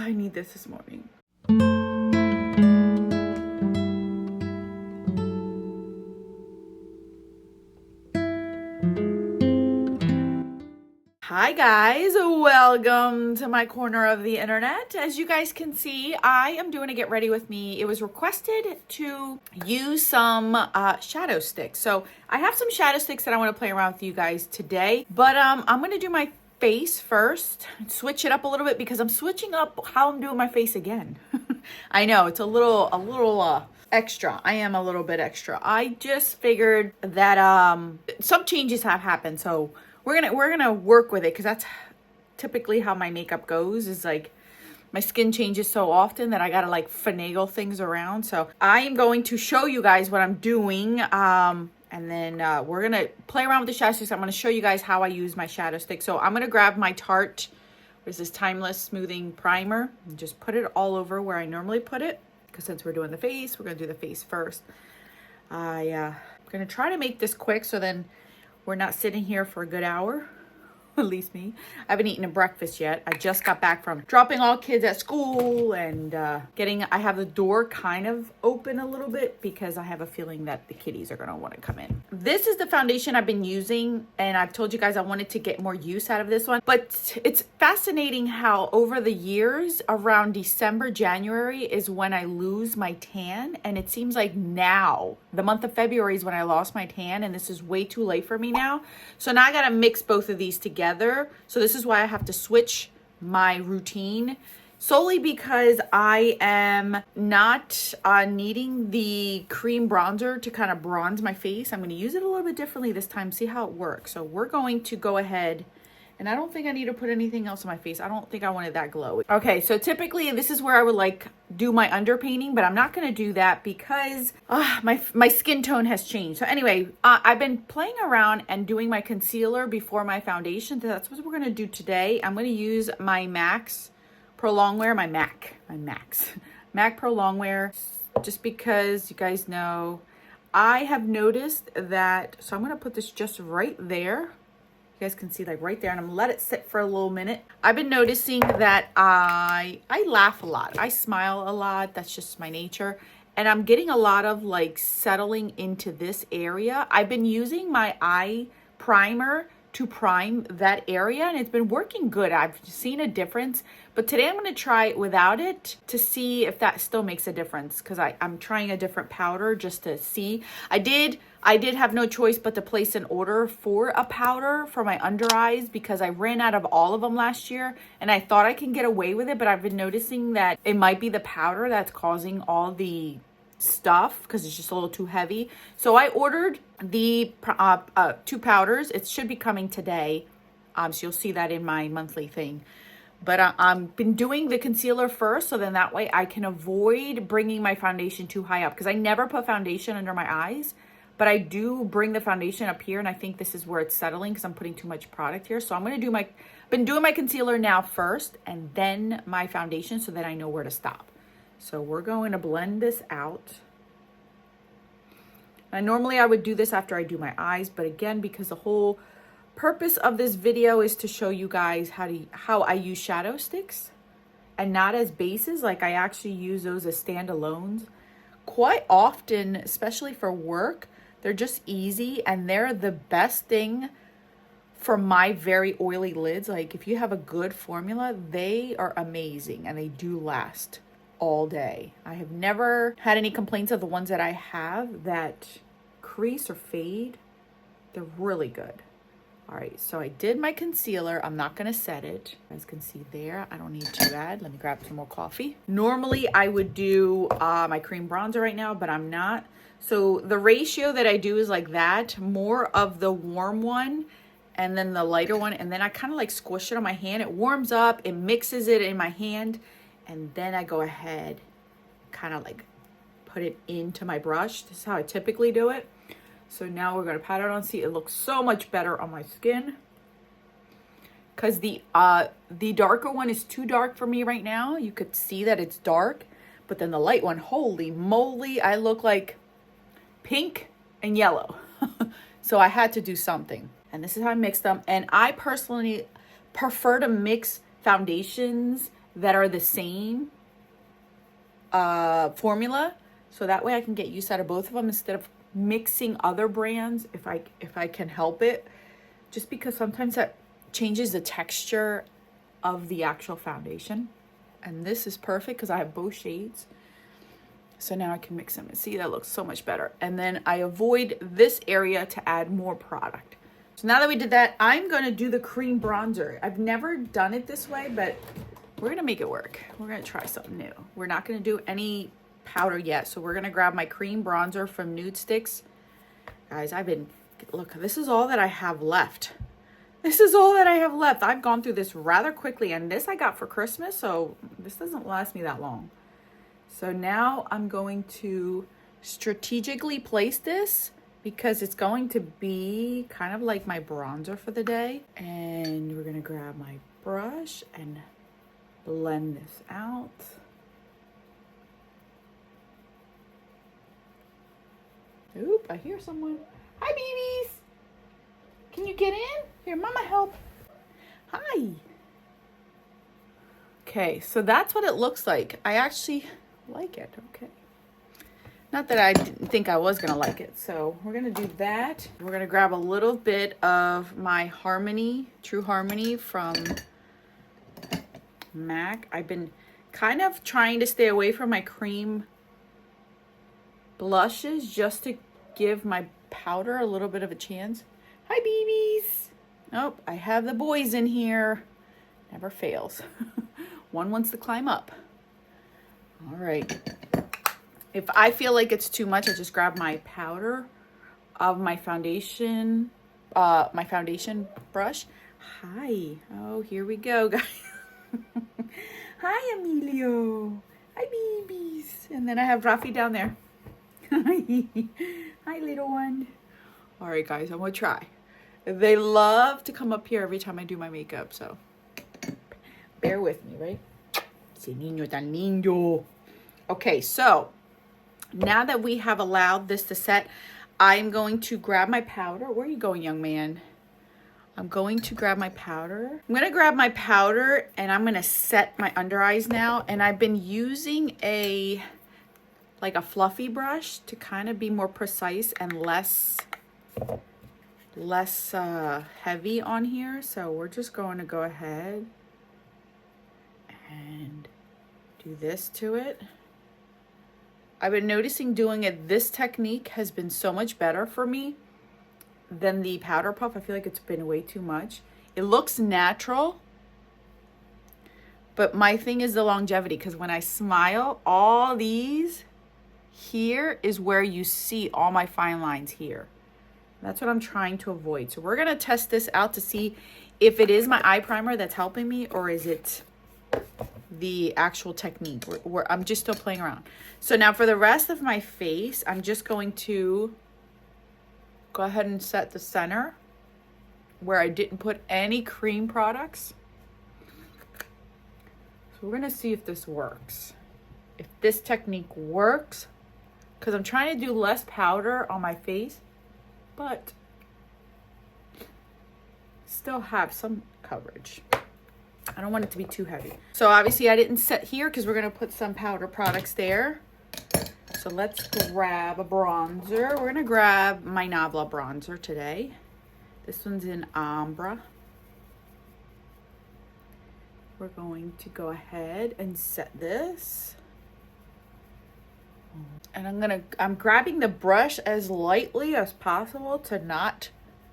I need this morning. Hi guys, welcome to my corner of the internet. As you guys can see, I am doing a get ready with me. It was requested to use some shadow sticks. So I have some shadow sticks that I want to play around with you guys today, but I'm going to do my face first, switch it up a little bit because I'm switching up how I'm doing my face again. I know it's a little extra. I am a little bit extra. I just figured that some changes have happened, so we're gonna work with it because that's typically how my makeup goes, is like my skin changes so often that I gotta like finagle things around. So I am going to show you guys what I'm doing, and then we're gonna play around with the shadow sticks. I'm gonna show you guys how I use my shadow stick. So I'm gonna grab my Tarte, there's this Timeless Smoothing Primer, and just put it all over where I normally put it, because since we're doing the face, we're gonna do the face first. I'm gonna try to make this quick so then we're not sitting here for a good hour, at least me. I haven't eaten a breakfast yet. I just got back from dropping all kids at school and I have the door kind of open a little bit because I have a feeling that the kitties are gonna wanna come in. This is the foundation I've been using, and I've told you guys I wanted to get more use out of this one, but it's fascinating how over the years, around December, January is when I lose my tan, and it seems like now, the month of February is when I lost my tan, and this is way too late for me now. So now I gotta mix both of these together. So this is why I have to switch my routine, solely because I am not needing the cream bronzer to kind of bronze my face. I'm going to use it a little bit differently this time, see how it works. So we're going to go ahead, and I don't think I need to put anything else on my face. I don't think I wanted that glow. Okay, so typically this is where I would like do my underpainting, but I'm not going to do that because my skin tone has changed. So anyway, I've been playing around and doing my concealer before my foundation. So that's what we're going to do today. I'm going to use my Max Pro Longwear, Mac Pro Longwear, just because you guys know I have noticed that. So I'm going to put this just right there. You guys can see like right there, and I'm gonna let it sit for a little minute. I've been noticing that I laugh a lot. I smile a lot. That's just my nature. And I'm getting a lot of like settling into this area. I've been using my eye primer to prime that area, and it's been working good. I've seen a difference, but today I'm going to try it without it to see if that still makes a difference, because I'm trying a different powder just to see. I did have no choice but to place an order for a powder for my under eyes because I ran out of all of them last year, and I thought I can get away with it, but I've been noticing that it might be the powder that's causing all the stuff because it's just a little too heavy. So I ordered the two powders. It should be coming today, so you'll see that in my monthly thing. But I've been doing the concealer first, so then that way I can avoid bringing my foundation too high up, because I never put foundation under my eyes, but I do bring the foundation up here, and I think this is where it's settling because I'm putting too much product here. So I'm going to do been doing my concealer now first and then my foundation, so that I know where to stop. So we're going to blend this out. And normally I would do this after I do my eyes, but again, because the whole purpose of this video is to show you guys how I use shadow sticks and not as bases. Like I actually use those as standalones quite often, especially for work. They're just easy, and they're the best thing for my very oily lids. Like if you have a good formula, they are amazing and they do last all day. I have never had any complaints of the ones that I have that crease or fade. They're really good. All right, so I did my concealer. I'm not gonna set it. You guys can see there, I don't need to add. Let me grab some more coffee. Normally I would do my cream bronzer right now, but I'm not. So the ratio that I do is like that, more of the warm one and then the lighter one, and then I kind of like squish it on my hand. It warms up, it mixes it in my hand, and then I go ahead, kind of like put it into my brush. This is how I typically do it. So now we're going to pat it on. See, it looks so much better on my skin, because the darker one is too dark for me right now. You could see that it's dark, but then the light one, holy moly, I look like pink and yellow. So I had to do something, and this is how I mix them. And I personally prefer to mix foundations that are the same formula, so that way I can get use out of both of them instead of mixing other brands if I can help it, just because sometimes that changes the texture of the actual foundation. And this is perfect because I have both shades, so now I can mix them and see that looks so much better. And then I avoid this area to add more product. So now that we did that, I'm going to do the cream bronzer. I've never done it this way, but we're going to make it work. We're going to try something new. We're not going to do any powder yet, so we're going to grab my cream bronzer from Nude Sticks. Guys, look, this is all that I have left. This is all that I have left. I've gone through this rather quickly, and this I got for Christmas, so this doesn't last me that long. So now I'm going to strategically place this because it's going to be kind of like my bronzer for the day. And we're going to grab my brush and blend this out. Oop, I hear someone. Hi, babies. Can you get in? Here, mama help. Hi. Okay, so that's what it looks like. I actually like it. Okay. Not that I didn't think I was gonna like it. So we're gonna do that. We're gonna grab a little bit of my Harmony, True Harmony from MAC. I've been kind of trying to stay away from my cream blushes just to give my powder a little bit of a chance. Hi, babies. Oh, I have the boys in here. Never fails. One wants to climb up. All right. If I feel like it's too much, I just grab my powder of my foundation brush. Hi. Oh, here we go, guys. Hi, Emilio. Hi, babies. And then I have Rafi down there. Hi, little one. All right, guys, I'm gonna try. They love to come up here every time I do my makeup, so bear with me, right? Ese niño tan lindo. Okay, so now that we have allowed this to set, I'm going to grab my powder. Where are you going, young man? I'm going to grab my powder. I'm gonna grab my powder and I'm gonna set my under eyes now. And I've been using like a fluffy brush to kind of be more precise and less heavy on here. So we're just going to go ahead and do this to it. I've been noticing doing it, this technique has been so much better for me than the powder puff. I feel like it's been way too much. It looks natural, but my thing is the longevity, because when I smile, all these here is where you see all my fine lines here. That's what I'm trying to avoid. So we're gonna test this out to see if it is my eye primer that's helping me, or is it the actual technique where I'm just still playing around. So now for the rest of my face, I'm just going to go ahead and set the center where I didn't put any cream products. So we're gonna see if this works. If this technique works, because I'm trying to do less powder on my face, but still have some coverage. I don't want it to be too heavy. So obviously I didn't set here because we're gonna put some powder products there. So let's grab a bronzer. We're gonna grab my Nabla bronzer today. This one's in Ombre. We're going to go ahead and set this. And I'm grabbing the brush as lightly as possible to not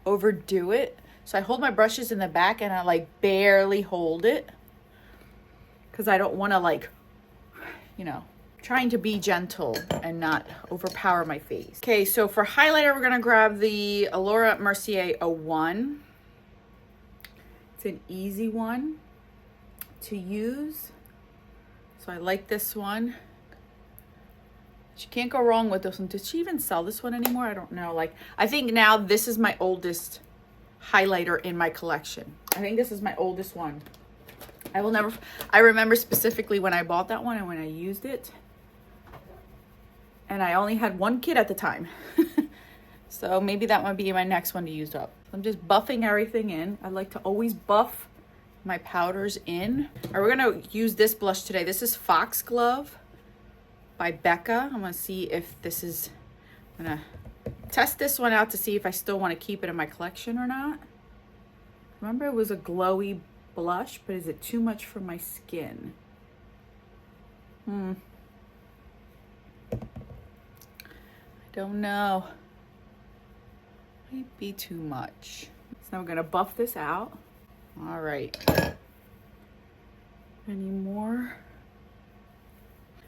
overdo it. So I hold my brushes in the back and I like barely hold it, because I don't want to, like, you know, trying to be gentle and not overpower my face. Okay, so for highlighter, we're going to grab the Allura Mercier 01. It's an easy one to use. So I like this one. She can't go wrong with this one. Did she even sell this one anymore? I don't know. Like, I think now this is my oldest highlighter in my collection. I think this is my oldest one. I remember specifically when I bought that one and when I used it. And I only had one kid at the time. So maybe that might be my next one to use up. I'm just buffing everything in. I like to always buff my powders in. All right, we're gonna use this blush today. This is Foxglove by Becca. I'm gonna see if this is, I'm gonna test this one out to see if I still wanna keep it in my collection or not. Remember, it was a glowy blush, but is it too much for my skin? I don't know. Might be too much. So now we're gonna buff this out. All right. Any more?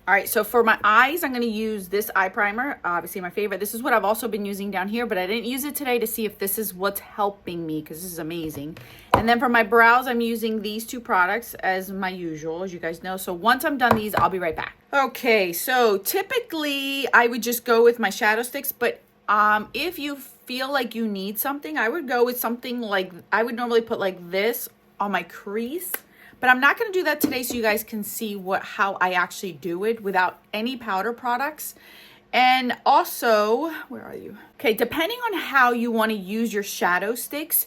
All right, so for my eyes, I'm gonna use this eye primer, obviously my favorite. This is what I've also been using down here, but I didn't use it today to see if this is what's helping me, because this is amazing. And then for my brows, I'm using these two products as my usual, as you guys know. So once I'm done these, I'll be right back. Okay, so typically I would just go with my shadow sticks, but if you feel like you need something, I would go with something like, I would normally put like this on my crease. But I'm not going to do that today so you guys can see how I actually do it without any powder products. And also, where are you? Okay, depending on how you want to use your shadow sticks,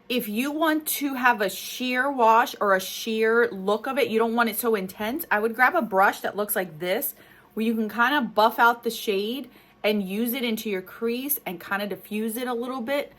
if you want to have a sheer wash or a sheer look of it, you don't want it so intense, I would grab a brush that looks like this, where you can kind of buff out the shade and use it into your crease and kind of diffuse it a little bit.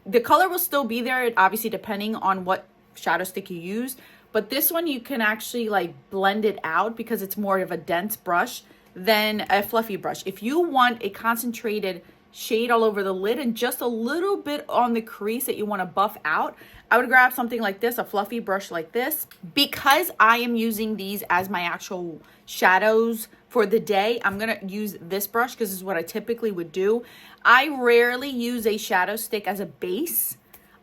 The color will still be there, obviously depending on what shadow stick you use. But this one, you can actually like blend it out because it's more of a dense brush than a fluffy brush. If you want a concentrated shade all over the lid and just a little bit on the crease that you want to buff out, I would grab something like this, a fluffy brush like this. Because I am using these as my actual shadows for the day, I'm going to use this brush because this is what I typically would do. I rarely use a shadow stick as a base.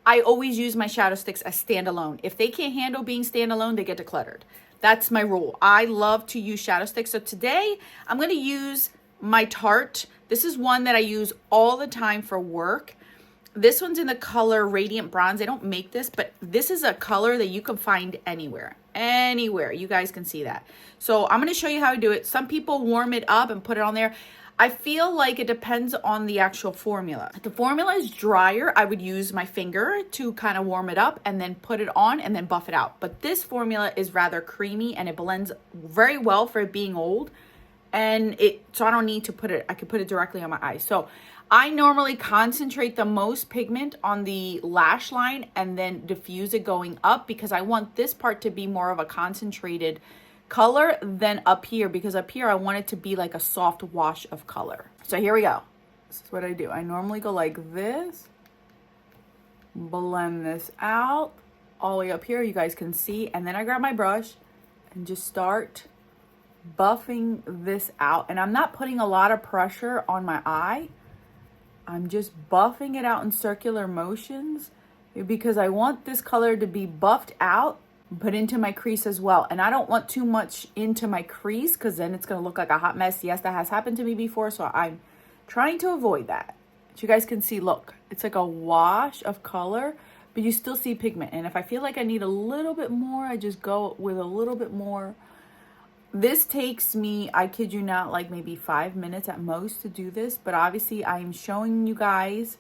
I always use my shadow sticks as standalone. If they can't handle being standalone, they get decluttered. That's my rule. I love to use shadow sticks. So today I'm going to use my Tarte. This is one that I use all the time for work. This one's in the color Radiant Bronze. They don't make this, but this is a color that you can find anywhere. Anywhere. You guys can see that. So I'm going to show you how I do it. Some people warm it up and put it on there. I feel like it depends on the actual formula. If the formula is drier, I would use my finger to kind of warm it up and then put it on and then buff it out. But this formula is rather creamy and it blends very well for it being old. And so I don't need to put it, I could put it directly on my eyes. So I normally concentrate the most pigment on the lash line and then diffuse it going up because I want this part to be more of a concentrated color than up here, because up here I want it to be like a soft wash of color. So here we go. This is what I do. I normally go like this, blend this out all the way up here, you guys can see, and then I grab my brush and just start buffing this out. And I'm not putting a lot of pressure on my eye. I'm just buffing it out in circular motions because I want this color to be buffed out, put into my crease as well. And I don't want too much into my crease because then it's going to look like a hot mess. Yes, that has happened to me before, so I'm trying to avoid that. But you guys can see, look, it's like a wash of color, but you still see pigment. And if I feel like I need a little bit more, I just go with a little bit more. This takes me, I kid you not, like maybe 5 minutes at most to do this, but obviously I am showing you guys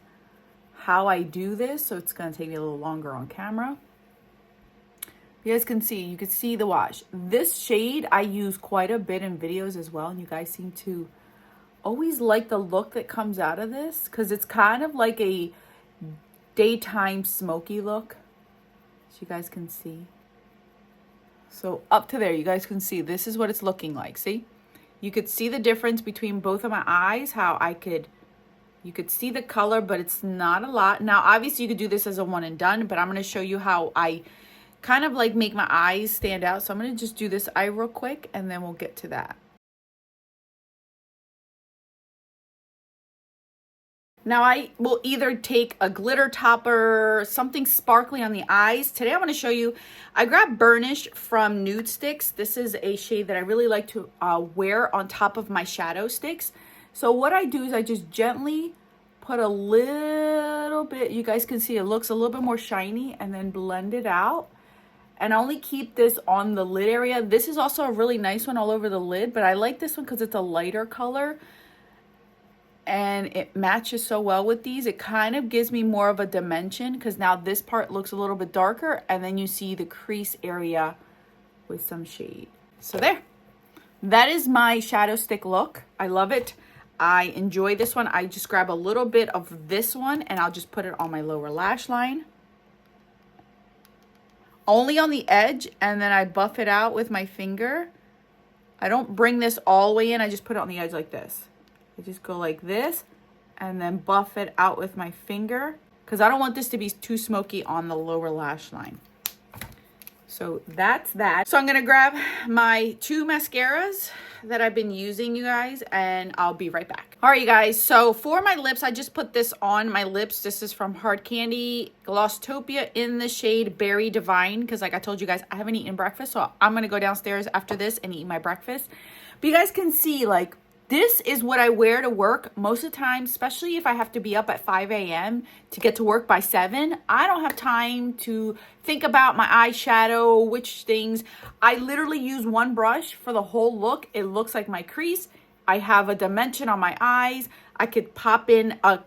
how I do this, so it's going to take me a little longer on camera. You guys can see, you can see the wash. This shade I use quite a bit in videos as well, and you guys seem to always like the look that comes out of this because it's kind of like a daytime smoky look, as you guys can see. So up to there, you guys can see this is what it's looking like. See, you could see the difference between both of my eyes, how you could see the color, but it's not a lot. Now obviously you could do this as a one and done, but I'm going to show you how I kind of like make my eyes stand out. So I'm going to just do this eye real quick and then we'll get to that. Now I will either take a glitter topper, something sparkly on the eyes. Today I want to show you, I grabbed Burnish from Nude Sticks. This is a shade that I really like to wear on top of my shadow sticks. So what I do is I just gently put a little bit, you guys can see it looks a little bit more shiny, and then blend it out. And only keep this on the lid area. This is also a really nice one all over the lid, but I like this one because it's a lighter color. and it matches so well with these. It kind of gives me more of a dimension because now this part looks a little bit darker, and then you see the crease area with some shade. So there, that is my shadow stick look. I love it. I enjoy this one. I just grab a little bit of this one and I'll just put it on my lower lash line. Only on the edge, and then I buff it out with my finger. I don't bring this all the way in. I just put it on the edge like this. I just go like this and then buff it out with my finger because I don't want this to be too smoky on the lower lash line. So that's that. So I'm gonna grab my 2 mascaras that I've been using, you guys, and I'll be right back. All right, you guys, so for my lips, I just put this on my lips. This is from Hard Candy Glosstopia in the shade Berry Divine, because like I told you guys, I haven't eaten breakfast, so I'm gonna go downstairs after this and eat my breakfast. But you guys can see, like, this is what I wear to work most of the time, especially if I have to be up at 5 a.m. to get to work by 7. I don't have time to think about my eyeshadow, which things. I literally use one brush for the whole look. It looks like my crease. I have a dimension on my eyes. I could pop in a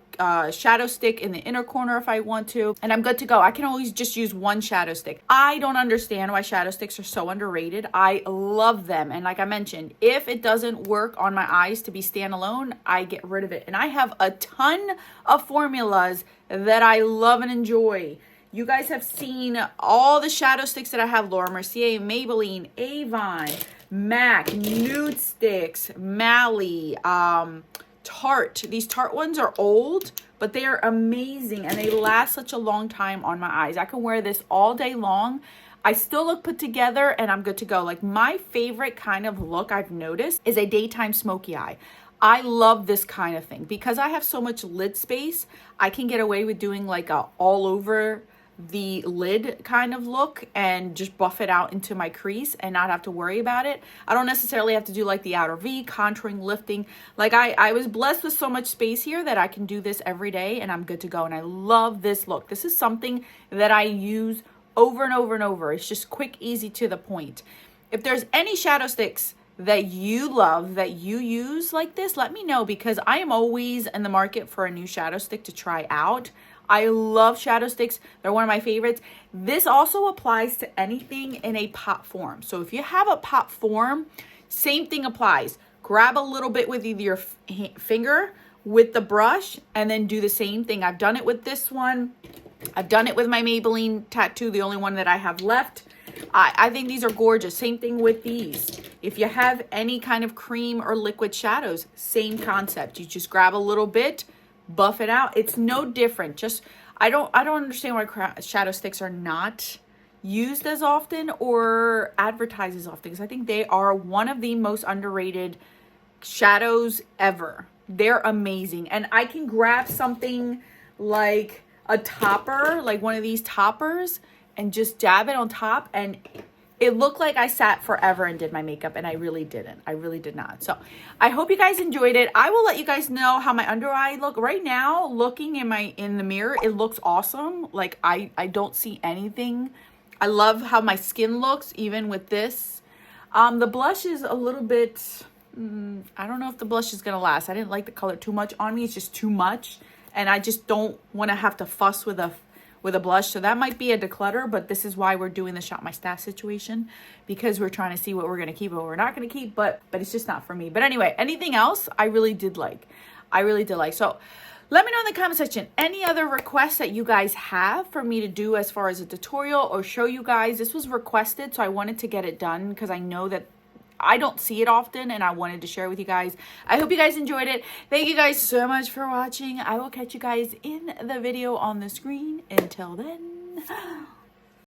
shadow stick in the inner corner if I want to, and I'm good to go. I can always just use one shadow stick. I don't understand why shadow sticks are so underrated. I love them, and like I mentioned, if it doesn't work on my eyes to be standalone, I get rid of it. And I have a ton of formulas that I love and enjoy. You guys have seen all the shadow sticks that I have: Laura Mercier, Maybelline, Avon, MAC, Nude Sticks, Mally, Tarte. These Tarte ones are old, but they are amazing and they last such a long time on my eyes. I can wear this all day long. I still look put together and I'm good to go. Like, my favorite kind of look I've noticed is a daytime smoky eye. I love this kind of thing because I have so much lid space. I can get away with doing like a all over the lid kind of look and just buff it out into my crease and not have to worry about it. I don't necessarily have to do like the outer V, contouring, lifting. Like, I was blessed with so much space here that I can do this every day and I'm good to go. And I love this look. This is something that I use over and over and over. It's just quick, easy, to the point. If there's any shadow sticks that you love, that you use like this, let me know, because I am always in the market for a new shadow stick to try out. I love shadow sticks. They're one of my favorites. This also applies to anything in a pot form. So if you have a pot form, same thing applies. Grab a little bit with either your finger with the brush and then do the same thing. I've done it with this one. I've done it with my Maybelline tattoo, the only one that I have left. I think these are gorgeous. Same thing with these. If you have any kind of cream or liquid shadows, same concept. You just grab a little bit, buff it out. It's no different. Just I don't understand why shadow sticks are not used as often or advertised as often, because I think they are one of the most underrated shadows ever. They're amazing. And I can grab something like a topper, like one of these toppers, and just dab it on top, and it looked like I sat forever and did my makeup, and I really didn't. I really did not. So I hope you guys enjoyed it. I will let you guys know how my under eye look right now. Looking in the mirror, it looks awesome. Like, I don't see anything. I love how my skin looks even with this. The blush is a little bit, I don't know if the blush is gonna last. I didn't like the color too much on me. It's just too much, and I just don't want to have to fuss with a blush. So that might be a declutter, but this is why we're doing the shop my stash situation, because we're trying to see what we're going to keep and what we're not going to keep, but it's just not for me. But anyway, anything else I really did like. So let me know in the comment section any other requests that you guys have for me to do as far as a tutorial or show you guys. This was requested, so I wanted to get it done because I know that I don't see it often and I wanted to share it with you guys. I hope you guys enjoyed it. Thank you guys so much for watching. I will catch you guys in the video on the screen. Until then,